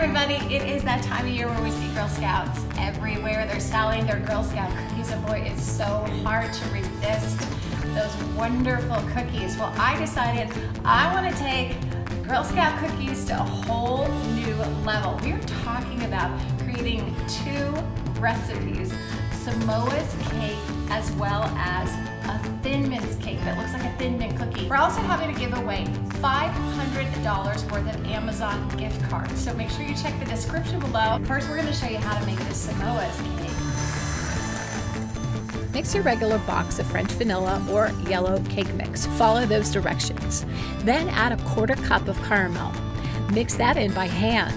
everybody, it is that time of year where we see Girl Scouts everywhere. They're selling their Girl Scout cookies, and boy, it's so hard to resist those wonderful cookies. Well, I decided I want to take Girl Scout cookies to a whole new level. We are talking about creating 2 recipes, Samoa's cake as well as a Thin Mints cake that looks like a Thin Mint cookie. We're also having to give away $500 worth of Amazon gift cards, so make sure you check the description below. First, we're going to show you how to make this Samoa's cake. Mix your regular box of French vanilla or yellow cake mix. Follow those directions. Then add a 1/4 cup of caramel. Mix that in by hand.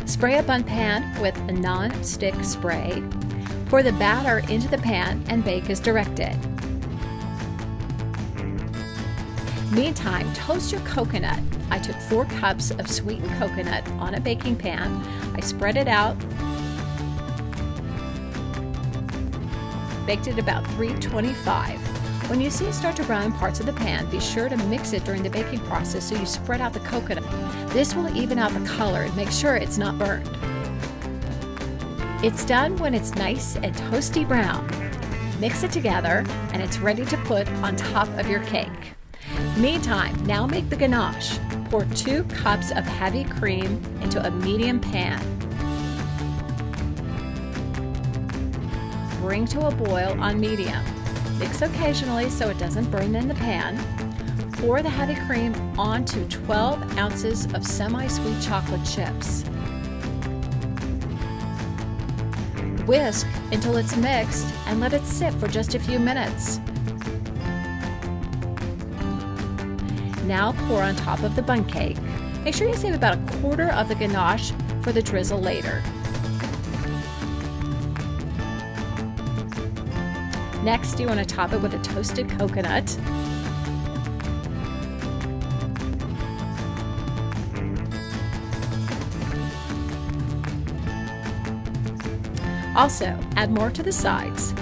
Spray a bundt pan with a non-stick spray. Pour the batter into the pan and bake as directed. Meantime, toast your coconut. I took 4 cups of sweetened coconut on a baking pan. I spread it out. Baked at about 325. When you see it start to brown in parts of the pan, be sure to mix it during the baking process so you spread out the coconut. This will even out the color and make sure it's not burned. It's done when it's nice and toasty brown. Mix it together and it's ready to put on top of your cake. Meantime, now make the ganache. Pour 2 cups of heavy cream into a medium pan. Bring to a boil on medium. Mix occasionally so it doesn't burn in the pan. Pour the heavy cream onto 12 ounces of semi-sweet chocolate chips. Whisk until it's mixed and let it sit for just a few minutes. Now pour on top of the bundt cake. Make sure you save about 1/4 of the ganache for the drizzle later. Next, you want to top it with a toasted coconut. Also, add more to the sides.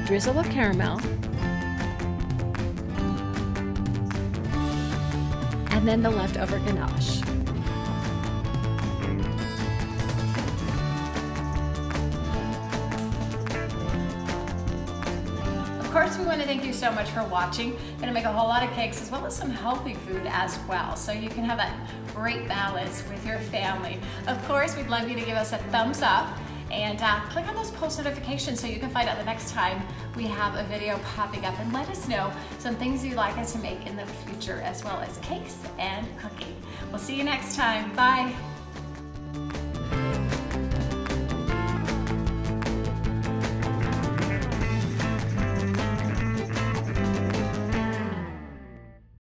Drizzle with caramel. And then the leftover ganache. Of course, we want to thank you so much for watching. I'm going to make a whole lot of cakes as well as some healthy food as well, so you can have that great balance with your family. Of course, we'd love you to give us a thumbs up and click on those post notifications so you can find out the next time we have a video popping up, and let us know some things you'd like us to make in the future as well as cakes and cooking. We'll see you next time. Bye.